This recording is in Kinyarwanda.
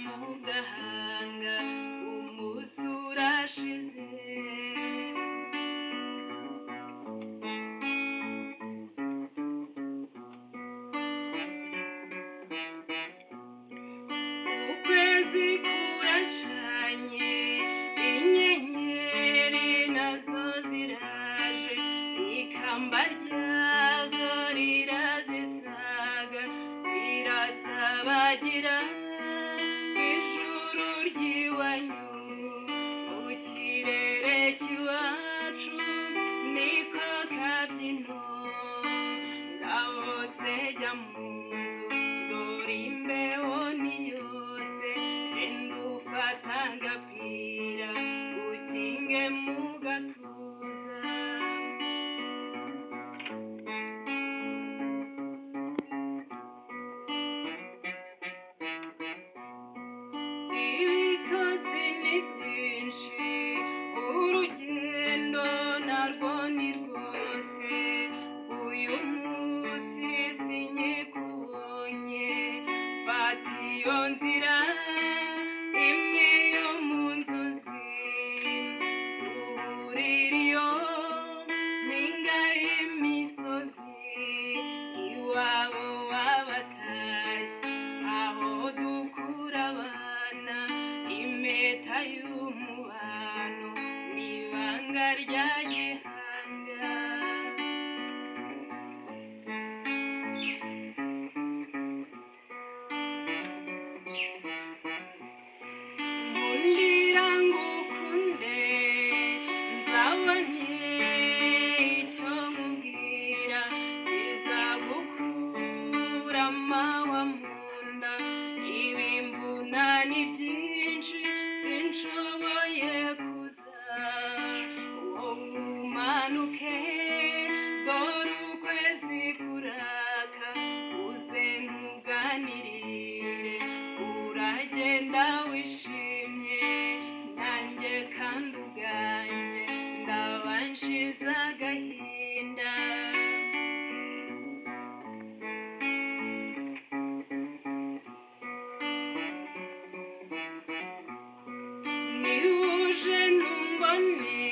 mu gahanga umunsi urashize. Ukwezi kuracanye inyenyeri nazo ziraje, ikamba ryazo rirazisaga zirasabagira ijuru ry'iwanyu mu kirere cy'iwacu niko kabyino. Ngaho se jya mu nzu dore imbeho ni yose, genda ufata agapira ukinge mu gatuza. Ibitotsi ni byinshi, urugendo narwo ni rwose, uyu munsi sinyikubonye. Fata iyo nzira imwe yo mu nzozi, duhurire iyo mpinga y'imisozi, iwabo w'abatashyi aho dukura abana. Impeta y'umubano n'ibanga rya gihanga. Nkundira ngukunde nzabone icyo nkubwira kizagukura amahwa mu nda. Ibimvuna ni byinshi sinshoboye kuza, wowe umanuke dore ukwezi kuraka, uze nkuganirire. Uragenda wishimye nanjye kandi ubwanjye ndaba nshize agahinda. Niba uje ntumbone